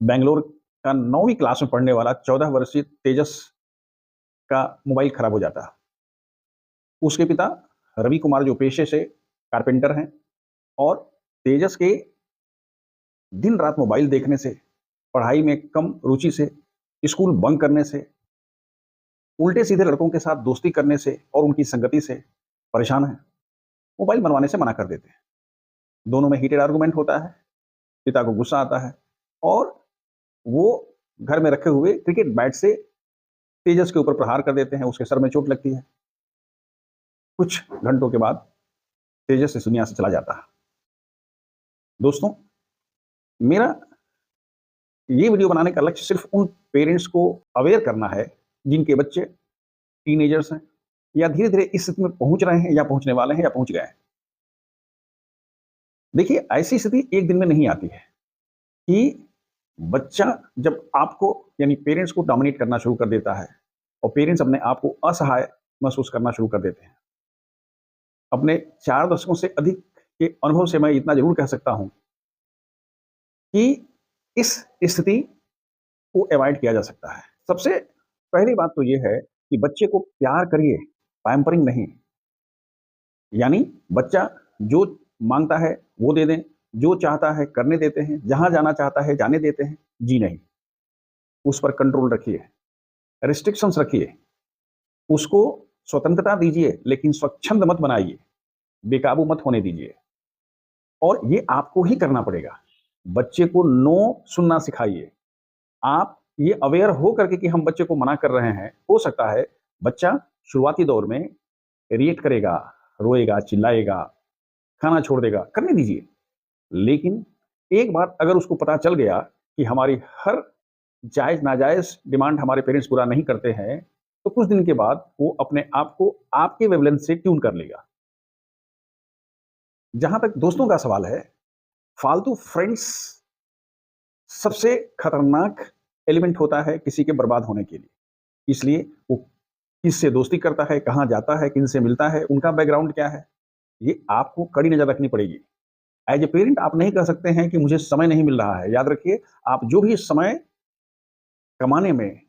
बेंगलोर का 9वीं क्लास में पढ़ने वाला 14 वर्षीय तेजस का मोबाइल खराब हो जाता है। उसके पिता रवि कुमार जो पेशे से कारपेंटर हैं और तेजस के दिन रात मोबाइल देखने से, पढ़ाई में कम रुचि से, स्कूल बंक करने से, उल्टे सीधे लड़कों के साथ दोस्ती करने से और उनकी संगति से परेशान हैं। मोबाइल बनवाने से मना कर देते हैं। दोनों में हीटेड आर्गुमेंट होता है। पिता को गुस्सा आता है और वो घर में रखे हुए क्रिकेट बैट से तेजस के ऊपर प्रहार कर देते हैं। उसके सर में चोट लगती है। कुछ घंटों के बाद तेजस इस दुनिया से चला जाता है। दोस्तों, मेरा ये वीडियो बनाने का लक्ष्य सिर्फ उन पेरेंट्स को अवेयर करना है जिनके बच्चे टीनेजर्स हैं या धीरे धीरे इस स्थिति में पहुंच रहे हैं या पहुंचने वाले हैं या पहुंच गए हैं। देखिए, ऐसी स्थिति एक दिन में नहीं आती है कि बच्चा जब आपको यानी पेरेंट्स को डोमिनेट करना शुरू कर देता है और पेरेंट्स अपने आप को असहाय महसूस करना शुरू कर देते हैं। अपने 4 दशकों से अधिक के अनुभव से मैं इतना जरूर कह सकता हूं कि इस स्थिति को अवॉइड किया जा सकता है। सबसे पहली बात तो यह है कि बच्चे को प्यार करिए, पैम्परिंग नहीं। यानी बच्चा जो मांगता है वो दे दें, जो चाहता है करने देते हैं, जहां जाना चाहता है जाने देते हैं, जी नहीं। उस पर कंट्रोल रखिए, रिस्ट्रिक्शंस रखिए, उसको स्वतंत्रता दीजिए लेकिन स्वच्छंद मत बनाइए, बेकाबू मत होने दीजिए। और ये आपको ही करना पड़ेगा। बच्चे को नो सुनना सिखाइए। आप ये अवेयर हो करके कि हम बच्चे को मना कर रहे हैं, हो सकता है बच्चा शुरुआती दौर में रिएक्ट करेगा, रोएगा, चिल्लाएगा, खाना छोड़ देगा, करने दीजिए। लेकिन एक बार अगर उसको पता चल गया कि हमारी हर जायज नाजायज डिमांड हमारे पेरेंट्स पूरा नहीं करते हैं, तो कुछ दिन के बाद वो अपने आप को आपके वेवलेंथ से ट्यून कर लेगा। जहां तक दोस्तों का सवाल है, फालतू फ्रेंड्स सबसे खतरनाक एलिमेंट होता है किसी के बर्बाद होने के लिए। इसलिए वो किससे दोस्ती करता है, कहां जाता है, किनसे मिलता है, उनका बैकग्राउंड क्या है, ये आपको कड़ी नजर रखनी पड़ेगी। एज ए पेरेंट आप नहीं कह सकते हैं कि मुझे समय नहीं मिल रहा है। याद रखिए, आप जो भी समय कमाने में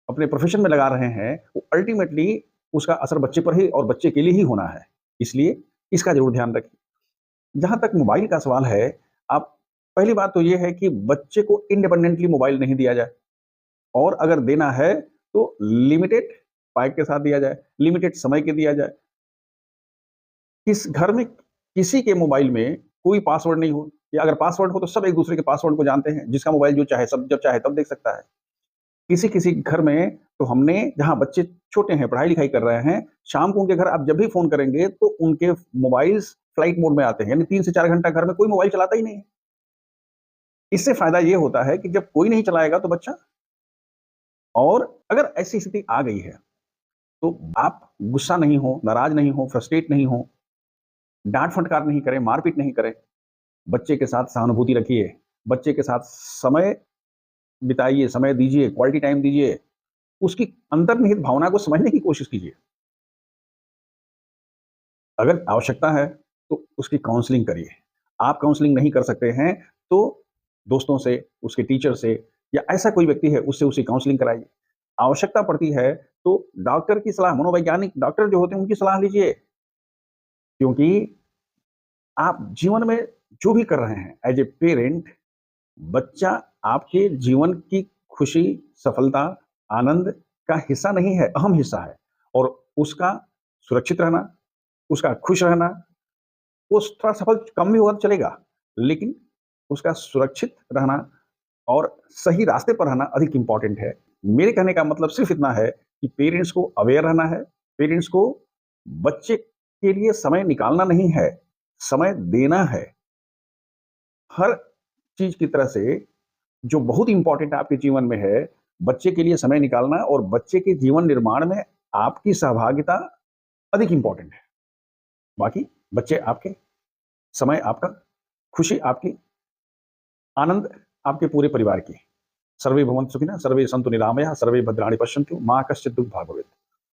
अपने प्रोफेशन में लगा रहे हैं, वो अल्टीमेटली उसका असर बच्चे पर ही और बच्चे के लिए ही होना है। इसलिए इसका जरूर ध्यान रखिए। जहां तक मोबाइल का सवाल है, आप पहली बात तो यह है कि बच्चे को इंडिपेंडेंटली मोबाइल नहीं दिया जाए, और अगर देना है तो लिमिटेड पैक के साथ दिया जाए, लिमिटेड समय के दिया जाए। इस घर में किसी के मोबाइल में कोई पासवर्ड नहीं हो, या अगर पासवर्ड हो तो सब एक दूसरे के पासवर्ड को जानते हैं। जिसका मोबाइल जो चाहे सब जब चाहे तब देख सकता है। किसी किसी घर में तो हमने, जहां बच्चे छोटे हैं, पढ़ाई लिखाई कर रहे हैं, शाम को उनके घर आप जब भी फोन करेंगे तो उनके मोबाइल्स फ्लाइट मोड में आते हैं, यानी 3 से 4 घंटा घर में कोई मोबाइल चलाता ही नहीं है। इससे फायदा ये होता है कि जब कोई नहीं चलाएगा तो बच्चा, और अगर ऐसी स्थिति आ गई है तो आप गुस्सा नहीं हो, नाराज नहीं हो, फ्रस्ट्रेट नहीं हो, डांट फटकार नहीं करें, मारपीट नहीं करें। बच्चे के साथ सहानुभूति रखिए, बच्चे के साथ समय बिताइए, समय दीजिए, क्वालिटी टाइम दीजिए, उसकी अंतर्निहित भावना को समझने की कोशिश कीजिए। अगर आवश्यकता है तो उसकी काउंसलिंग करिए। आप काउंसलिंग नहीं कर सकते हैं तो दोस्तों से, उसके टीचर से, या ऐसा कोई व्यक्ति है उससे उसकी काउंसलिंग कराइए। आवश्यकता पड़ती है तो डॉक्टर की सलाह, मनोवैज्ञानिक डॉक्टर जो होते हैं उनकी सलाह लीजिए। क्योंकि आप जीवन में जो भी कर रहे हैं एज ए पेरेंट, बच्चा आपके जीवन की खुशी, सफलता, आनंद का हिस्सा नहीं है, अहम हिस्सा है। और उसका सुरक्षित रहना, उसका खुश रहना, वो थोड़ा सफल कम भी होगा तो चलेगा, लेकिन उसका सुरक्षित रहना और सही रास्ते पर रहना अधिक इंपॉर्टेंट है। मेरे कहने का मतलब सिर्फ इतना है कि पेरेंट्स को अवेयर रहना है, पेरेंट्स को बच्चे के लिए समय निकालना नहीं है, समय देना है। हर चीज की तरह से जो बहुत इंपॉर्टेंट आपके जीवन में है, बच्चे के लिए समय निकालना और बच्चे के जीवन निर्माण में आपकी सहभागिता अधिक इंपॉर्टेंट है। बाकी बच्चे आपके, समय आपका, खुशी आपकी, आनंद आपके पूरे परिवार की। सर्वे भवन्तु सुखिनः, सर्वे सन्तु निरामयाः, सर्वे भद्राणि पश्यन्तु, मा कश्चित् दुःखभाग् भवेत्।